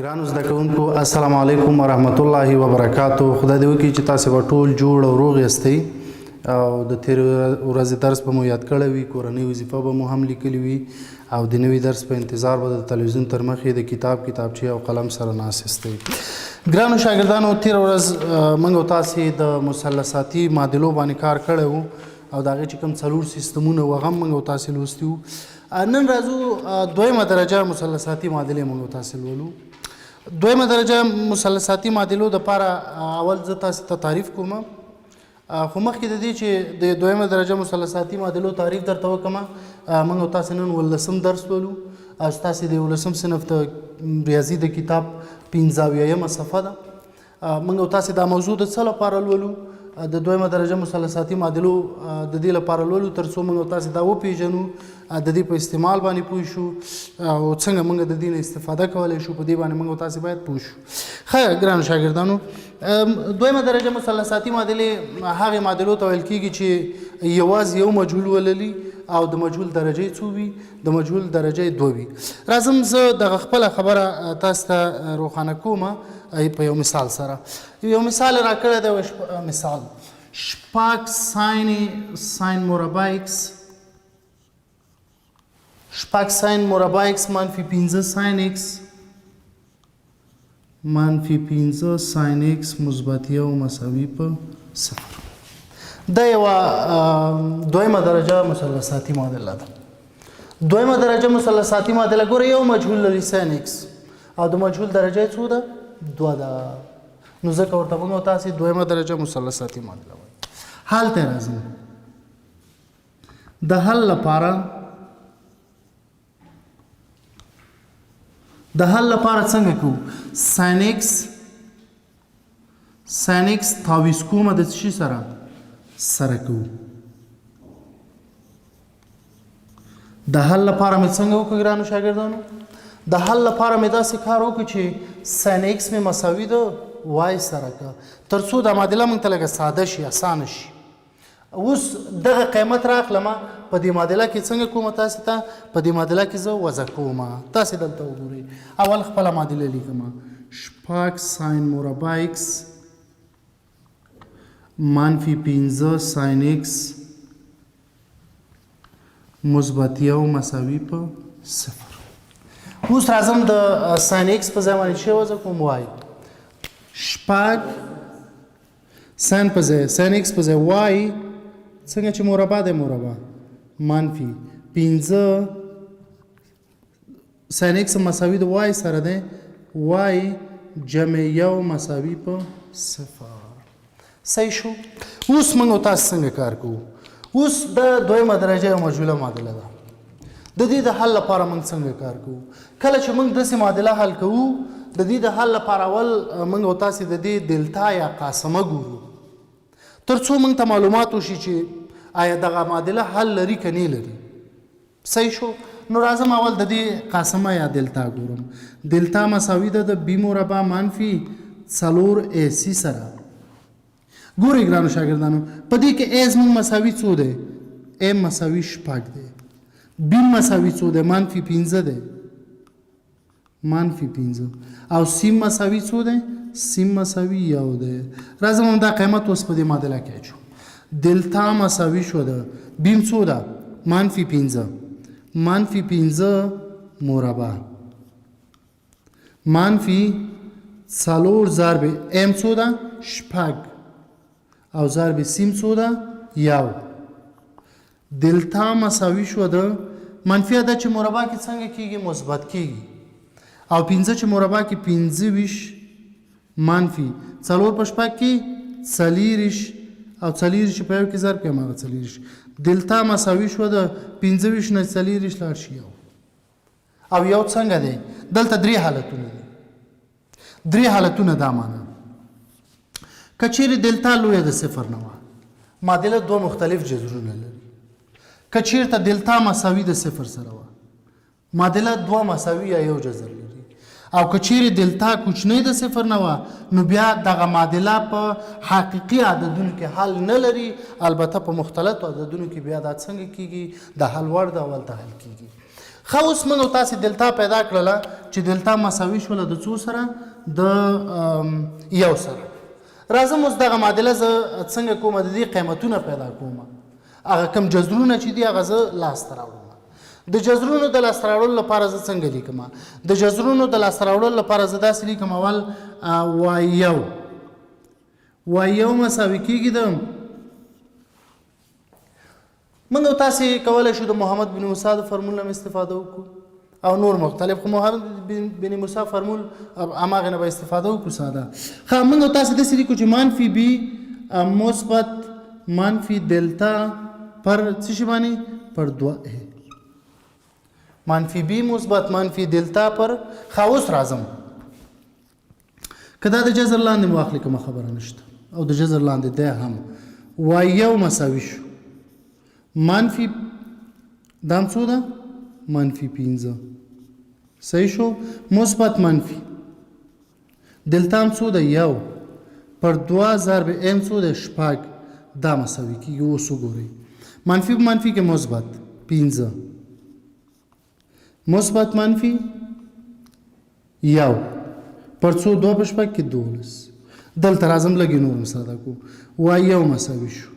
ګرانو زده کوونکو السلام علیکم ورحمت الله وبرکاتو. خدای دې وکړي چې تاسو به ټول جوړ او روغ یاستئ او د تیر ورځې درس به مو یاد کړی وي، کورنۍ وظیفه به مو هم لیکلي وي او د نوي درس په انتظار به د تلویزیون تر مخې د کتابچې او قلم سره ناست یاستئ. ګرانو شاګردانو، تیر ورځ موږ او تاسې د مثلثاتي معادلو باندې کار کړی و او د هغې چې کوم څلور سیستمونه و هغه موږ او تاسې لوستي وو. نن راځو دویمه درجه مثلثاتي معادلې موږ او تاسې لولو. دویمه درجه مثلثاتي معادلو دپاره اول زه تاسې ته تعریف کوم، خو مخکې د دې چې د دویمه درجه مثلثاتي معادلو تعریف درته وکړم، موږ او تاسې نن 18 درس لولو. ستاسې د 18 صنف د ریاضي د کتاب 55مه صفحه ده. موږ او تاسې دا موضوع د څه لپاره لولو؟ د دویمه درجه مثلثاتي معادلو د دې لپاره لولو تر څو موږ او تاسې دا وپېژنو، د دې په استعمال باندې پوه شو او څنګه موږ د دې نه استفاده کولی شو. په دې باندې موږ او تاسې باید پوه شو. ښه ګرانو شاګردانو، دویمه درجه مثلثاتي معادلې هغې معادلو ته ویل کېږي چې یوازې یو مجهول ولري او د مجهول درجه څو وي؟ د مجهول درجه 2 وي. راځم زه دغه خپله خبره تاسو ته روښانه کوم په یو مثال سره. یو مثال را کړی دی، مثال شپږ ساین مربع اکس، شپږ ساین مربع اکس منفي 15 ساین اکس منفي 15 ساین اکس مثبت 1 مساوي په 0. دا یوه دویمه درجه مثلثاتي معادله ده. دویمه درجه مثلثاتي معادله ګوره یو مجهول لري ساین اکس او د مجهول درجه څو ده؟ 2 ده. نو ځکه ورته موږ او تاسې دویمه درجه مثلثاتي معادله وایو. حل ته راځم. د حل لپاره څنګه کوو؟ ساین اکس تاویز کومه د څه شي سره کوو. د حل لپاره مې څنګه وکړو ګرانو شاګردانو؟ د حل لپاره مې داسې کار وکړو چې ساین اکس مې مساوي د وای سره که تر څو دا معادله موږ ته لږه ساده شي، اسانه شي. اوس دغه قیمت راخلم په دې معادله کې څنګه کوم؟ تاسې ته په دې معادله کې زه وضع کوم. تاسې دلته وګورئ، اول خپله معادله لیکم. شپږ ساین مربع اکس منفي 15 ساین اکس مثبت 1 مساوي په 0. اوس راځم د ساین اکس په ځای باندې څه وضع کوم؟ وای. شپږ ساین په ځای ساین اکس په ځای وای څنګه چې مربع دی مربع منفي 15 ساین اکس مساوي د وای سره دی، وای جمع 1 مساوي په 0. صحیح شو؟ اوس موږ او تاسو څنګه کار کوو؟ اوس د دویمه درجه یو مجهوله معادله ده. د دې د حل لپاره موږ څنګه کار کوو؟ کله چې موږ داسې معادله حل کوو، د دې د حل لپاره اول موږ او تاسې د دې دلتا یا قاسمه ګورو تر څو موږ ته معلومات وشي چې آیا دغه معادله حل لري که نه لري. صحیح شو؟ نو راځم اول د دې قاسمه یا دلتا ګورم. دلتا مساوي ده د بی مربع منفي 4 اے سی سره. ګورئ ګرانو شاګردانو، په دې کې ای زموږ مساوي څو دی؟ ای مساوي 6 دی. بی مساوي څو دی؟ منفي 15 دی، منفي 15. او سیم مساوي څو دی؟ سیم مساوي 1 دی. راځم همدا قیمت اوس په دې معادله کې اچو. دلتا مساوي شو ده بیم څو ده؟ منفي 15 منفي 15 مربع منفي 4 ضرب ام څو ده؟ 6 او ضرب سیم څو ده؟ 1. دلتا مساوي شو ده منفي ده چې مربع کې څنګه کېږي؟ مثبت کېږي. او 15 چې مربع کې 25 منفي 4 په 6 کې 40 او 40 چې په یو کې ضرب کړم هغه 40. دلتا مساوي شو ده 25 نه 40 لاړ شي 1. او 1 څنګه دی؟ دلته 3 حالتونه دي. 3 حالتونه دا معنی که چیرې دلتا لویه د 0 نه وه، معادله 2 مختلف جذرونه لري. که چیرته دلتا مساوي د 0 سره وه، معادله 2 مساوي یا 1 جذر لري. او که چیرې دلتا کوچنی د 0 نه وه، نو بیا دغه معادله په حقیقي عددونو کې حل نه لري. البته په مختلطو عددونو کې بیا دا څنګه کیږي؟ د حل وړ د اول ته حل کیږي. ښه اوس موږ او تاسې دلتا پیدا کړله چې دلتا مساوي شوله د څو سره د 1 سره. راځم اوس دغه معادله زه څنګه کومه د دې قیمتونه پیدا کوم. هغه کوم جذرونه چې دي هغه زه لاسته راوړم. د جذرونو د لاسته راوړلو لپاره زه څنګه لیکم؟ د جذرونو د لاسته راوړلو لپاره زه داسې لیکم اول y1 مساوي کېږي د موږ او تاسې کولی شو د محمد بن موسی د فرمول نه استفاده وکړو او نور مختلف خو محمد بن موسی فرمول هماغې نه به استفاده وکړو ساده. ښه موږ او تاسې داسې لیکو چې منفي b مثبت منفي دلتا پر څه شي باندې پر 2a منفي b مثبت منفي دلتا پر. ښه اوس راځم که دا د جذر لاندې مو واخلي کومه خبره نشته او د جذر لاندې دی هم y1 مساوي شو منفي دا هم څو ده منفي 15 صحیح شو مثبت منفي دلتا هم څو ده 1 پر 2 ضرب n څو ده 6 دا مساوي کېږي. اوس وګورئ منفي په منفي کې مثبت 15 مثبت منفي 1 پر څو 2 په 6 کې 12 دلته راځم لږ نور مساده کو y1 مساوي شو.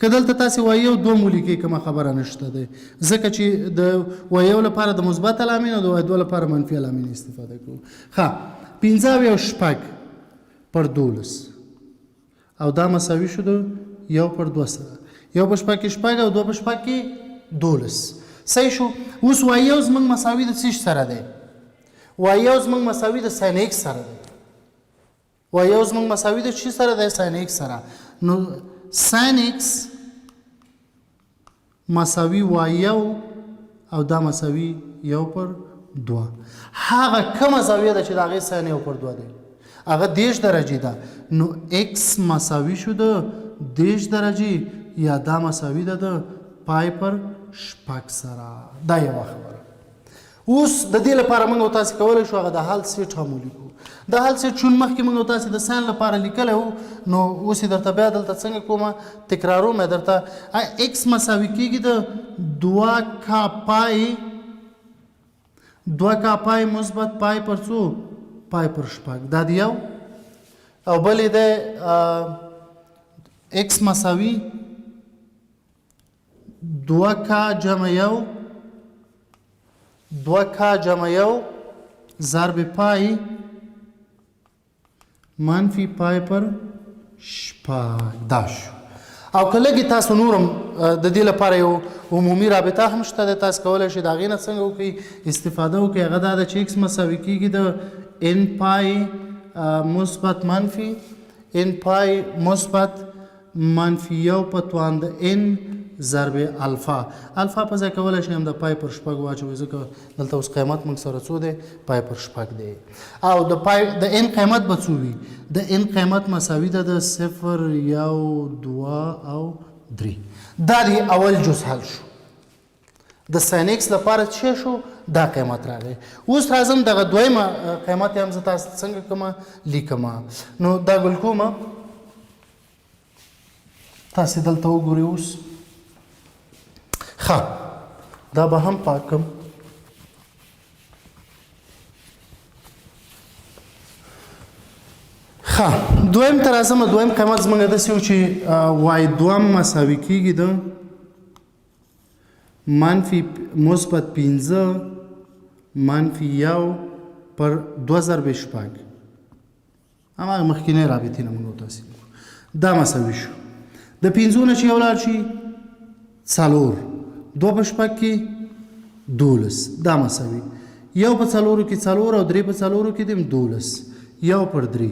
که دلته تاسې y1 2 مو لیکئ کومه خبره نشته دی ځکه چې د y1 لپاره د مثبت علامین او د y2 لپاره منفي علامین استفاده کوو. ښه 15 او 6 پر 12 او دا مساوي شو د 1 پر 2 سره 1 په 6 کې 6 او 2 په 6 کې 12 صحیح شو. اوس y1 زموږ مساوي د څه سره دی y1 زموږ مساوي د sin x سره دی y1 زموږ مساوي د څه سره دی sin x سره. نو sin x مساوي y1 او دا مساوي 1 پر 2 هغه کومه زاویه ده چې د هغې sin 1 پر 2 دی هغه 10 درجې ده. نو x مساوي شو د 10 درجې یا دا مساوي ده د پای پر 6 سره. دا یوه خبره. اوس د دې لپاره موږ او تاسې کولی شو هغه د حل سیټ هم ولیکو. د حل سیټ چون مخکې موږ او تاسې د ساین لپاره لیکلی وو نو اوس یې درته بیا دلته څنګه کومه تکراروم یې درته x مساوي کېږي د 2 کا پای مثبت پای پر څو پای پر 6 دا دی یو او بل یې دی x مساوي 2 کا جمع 1 ضرب پای منفي پای پر 6 دا شو. او که لږې تاسو نورم د دې لپاره یو عمومي رابطه هم شته دی تاسو کولی شئ د هغې نه څنګه وکړئ استفاده وکړئ هغه دا ده چې x مساوي کېږي د n پای مثبت منفي n پای مثبت منفي 1 په توان د n ضرب الفا په ځای کولی شئ هم د پای پر 6 واچوئ ځکه دلته اوس قیمت موږ سره څو دی پای پر 6 دی او د n قیمت به څو وي د n قیمت مساوي ده د 0 1 2 او 3 دا دی اول جز حل شو. د sin x لپاره څه شو دا قیمت راغی. اوس راځم دغه دویمه قیمت هم زه تاسو څنګه کومه لیکم نو دا ګل کومه تاسو دلته وګورئ. اوس ښه دا به هم پاکم ښه دویم ته راځم. دویم قیمت زموږ داسې و چې y2 مساوي کېږي د منفي مثبت 15 منفي 1 پر 2 ضرب 6 هماغه مخکینۍ رابطې نه موږ تاسې دا مساوي شو. د 15 نه چې یو لاړ شي 4 2 په 6 کې 12 دا مساوي 1 په 4 کې 4 او 3 په 4 کې دیم 12 1 پر 3.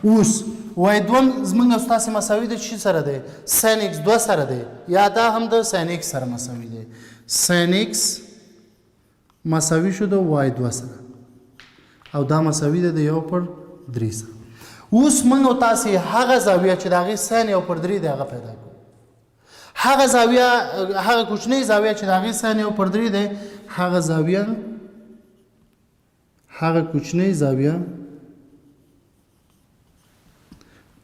اوس y2 زموږ ستاسې مساوي د چی سره دی sin x 2 سره دی یا دا هم د sin x سره مساوي دی sin x مساوي شو د y2 سره او دا مساوي ده د 1 پر 3 سره. اوس موږ او تاسې هغه زاویه چې د هغې sin 1 پر 3 دی هغه پیدا کړو. هغه زاویه هغه کوچنۍ زاویه چې د هغې sin 1 پر 3 دی هغه کوچنۍ زاویه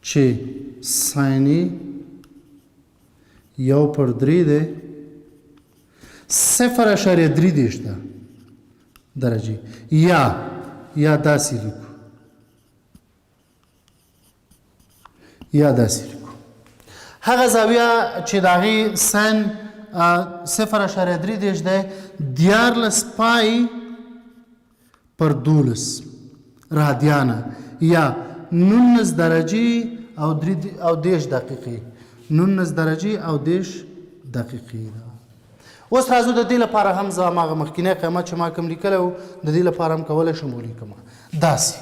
چې sin 1 پر 3 دی 0.3 درجې یا داسې لیکو هغه زاویه چې د هغې ساین 0.3 دی 14 پای پر 12 رادیانه یا 19 درجې او 10 دقیقې 19 درجې او 10 دقیقې ده. اوس راځو د دې لپاره هم زه هماغه مخکینی قیمت چې ما کوم لیکلی و د دې لپاره هم کولی شم ولیکم داسې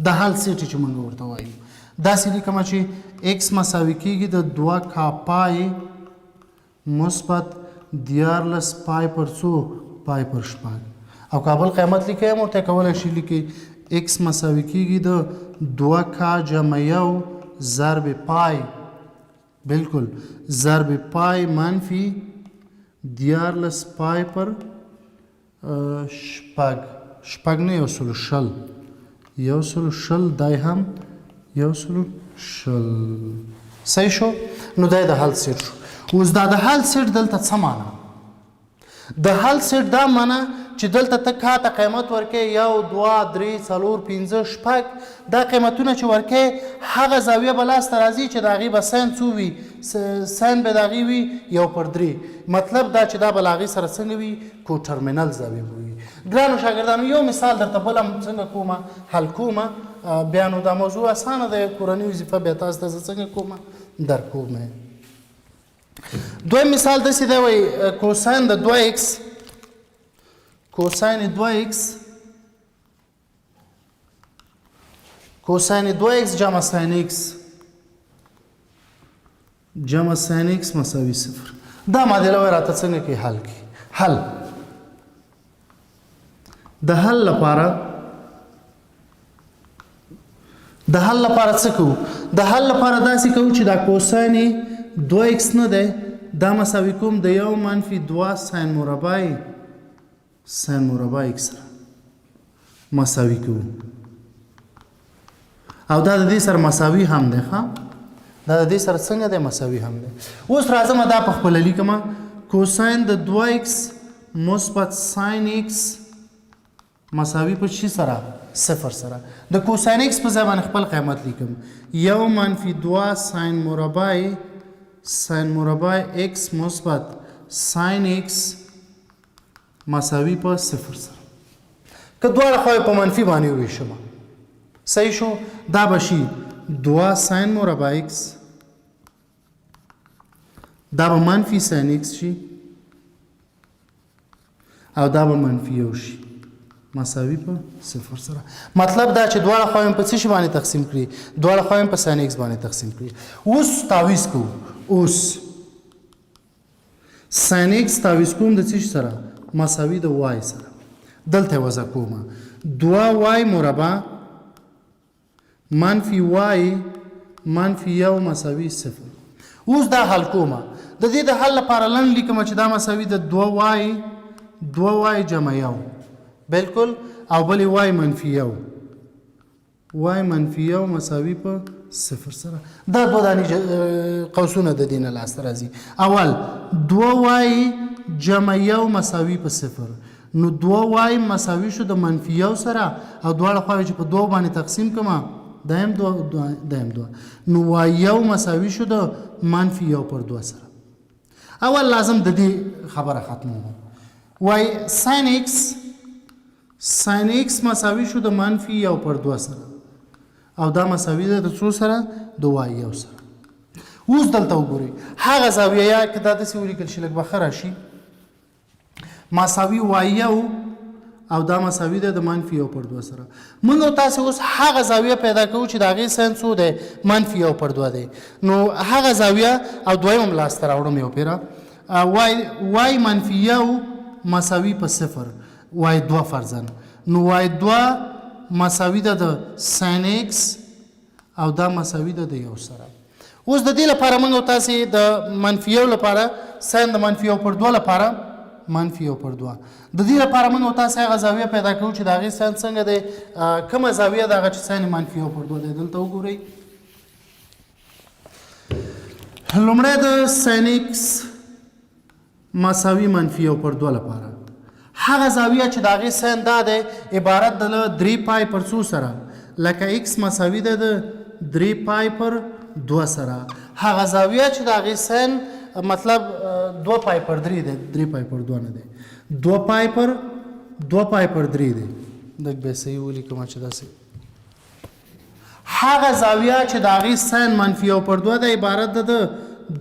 د حل سیټ چې موږ ورته وایو داسې لیکم چې x مساوي کېږي د 2 کا پای مثبت 14 پای پر څو پای پر شپږ او کابل قیمت لیکئ هم ورته کولی شي لیکئ x مساوي کېږي د 2 کا جمع 1 ضرب پای بالکل ضرب پای منفي 14 پای پر شپږ نه 100 دای هم 100 صحیح شو. نو دا د حل سیټ شو. اوس دا د حل سیټ دلته څه معنی د حل سیټ دا معنی چې دلته ته کاته قیمت ورکې 1 2 3 4 5 6 دا قیمتونه چې ورکې هغه زاویه به لاسته راځي چې د هغې به ساین څو وي ساین به د هغې وي 1/3 مطلب دا چې دا به له هغې سره څنګه وي کوټرمینل زاویه به وي. ګرانو شاګردانو یو مثال درته بل هم څنګه کومه حل کومه بیا نو دا موضوع اسانه ده کورنۍ وظیفه بیا تاسو ته زه څنګه کومه در کومه. دویم مثال داسې دی وایي کوساین د 2x کوساین 2x جمع ساین x مساوي 0 دا معادله وایي راته څنګه کې حل د حل لپاره څه کوو د حل لپاره داسې کوو چې دا کوساین 2x نه دی دا مساوي کوم د 1 - 2 ساین مربع x سره مساوي کوو او دا د دې سره مساوي هم دی ښه دا د دې سره څنګه دی مساوي هم دی. اوس راځم دا په خپله لیکم کوساین د 2x مثبت ساین x مساوي په چی سره 0 سره د کوساین x په ځای باندې خپل قیمت لیکم 1 - 2 ساین مربع x مثبت ساین x مساوي په 0 سره که دواړه خواوې په منفي باندې وویشم صحیح شو. دا به شي 2 ساین مربع x دا به منفي ساین x شي او دا به منفي 1 شي مساوي په 0 سره. مطلب دا چې دواړه خواوې په څه شي باندې تقسیم کړي دواړه خواوې په ساین x باندې تقسیم کړي. اوس تعویض کوو اوس ساین x تعویض کوم د څه سره مساوي د y سره دلته وضع کوم 2y مربع منفي y منفي 1 مساوي 0. اوس دا حل کوم د دې د حل لپاره لن لیکم چې دا مساوي د 2y جمع 1 بالکل او بلې y منفي 1 مساوي په 0 سره دا دوه دانې قوسونه د دې نه لاسته راځي. اول 2y جمع 1 مساوي په 0 نو 2y مساوي شو د منفي 1 سره او دواړه خواوې چې په 2 باندې تقسیم کړم دایم 2 نو y1 مساوي شو د منفي 1/2 سره. اول لازم د دې خبره ختموم y ساین x مساوي شو د منفي 1/2 سره او دا مساوي ده د څو سره د y1 سره. اوس دلته وګورئ هغه زاویه یا که دا داسې ولیکل شي لږ به ښه راشي مساوي y1 او دا مساوي ده د منفي 1/2 سره. موږ او تاسې اوس هغه زاویه پیدا کوو چې د هغې ساین څو دی منفي 1/2 دی نو هغه زاویه او دویم هم لاسته راوړم یو پیره y منفي 1 مساوي په 0 y2 فرضاً نو y2 مساوي ده د ساین x او دا مساوي ده د 1 سره. اوس د دې لپاره موږ او تاسې د منفي 1 لپاره ساین د منفي 1/2 لپاره منفي 1/2 د دې لپاره موږ او تاسې هغه زاویه پیدا کوو چې د هغې ساین څنګه دی کومه زاویه ده هغه چې ساین منفي 1/2 دی. دلته وګورئ لومړی د ساین x مساوي منفي یو پر دوه لپاره هغه زاویه چې د هغې سین دا دی عبارت د له 3 پای پر څو سره لکه ایکس مساوي ده د 3 پای پر 2 سره هغه زاویه چې د هغې سین مطلب 2 پای پر 3 دی 3 پای پر 2 نه دی 2 پای پر 3 دی لږ به صحیح ولیکم چې داسې هغه زاویه چې د هغې سین منفي یو پر 2 دی عبارت ده د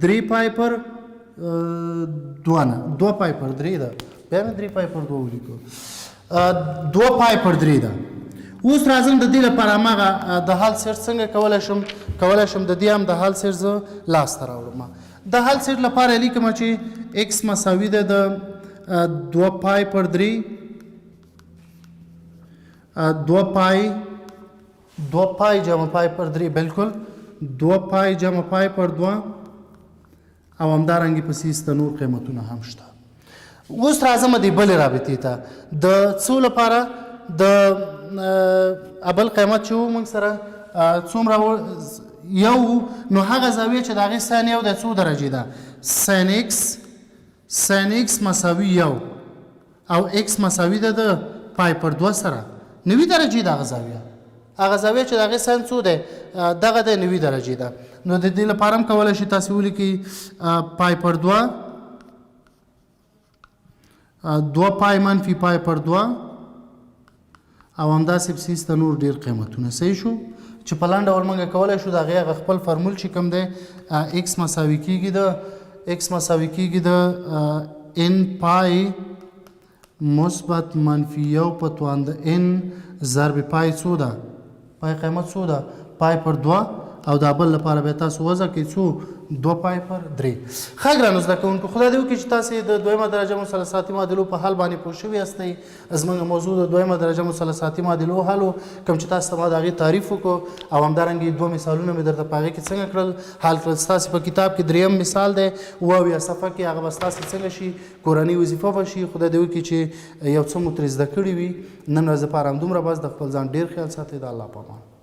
3 پای پر 2 نه 2 پای پر 3 ده بیا مې 3 پای پر 2 ولیکو 2 پای پر 3 ده اوس راځم د دې لپاره هماغه د حل سیټ څنګه کولی شم د دې هم د حل سیټ زه لاسته راوړم د حل سیټ لپاره لیکم چې ایکس مساوي ده د 2 پای پر 3 2 پای جمع پای پر 3 بالکل 2 پای جمع پای پر 2 او همدارنګې پسې سته نور قیمتونه هم شته اوس راځم د بلې رابطې ته د څو لپاره د بل قیمت چې و موږ سره څومره یو نو هغه زاویه چې د هغې سین یو د څو درجې ده سین ایکس مساوي یو او ایکس مساوي ده د پای پر 2 سره 90 درجې ده هغه زاویه چې د هغې سین څو دی دغه د 90 درجې ده نو د دې لپاره هم کولی شي تاسې ولیکئ پای پر 2 2 پای منفي پای پر 2 او همداسې پسې سته نور ډېر قیمتونه صحیح شو چې په لاندې ډول موږ کولی شو د هغې هغه خپل فارمول چې کوم دی ایکس مساوي کېږي د ان پای مثبت منفي یو په توان د ان ضرب پای څو ده پای قیمت څو ده پای پر 2 او دا بل لپاره به تاسو وضع کړئ څو 2 پای پر 3 ښه ګرانو زده کوونکو خدای دې وکړي چې تاسې د دویمه درجه مثلثاتي معادلو په حل باندې پوه شوي یاستئ زموږ موضوع د دویمه درجه مثلثاتي معادلو حل و کوم چې تاسو ته ما د هغې تعریف وکړو او همدارنګې 2 مثالونه مې درته په هغې کې څنګه کړل حل کړل ستاسې په کتاب کې 3م مثال دی اویا صفحه کې هغه به ستاسې څنګه شي کورنۍ وظیفه به شي خدای دې وکړي چې یو څه مو ترې زده کړي وي نن ورځ لپاره همدومره بس د خپل ځان ډېر خیال ساتئ د الله په امان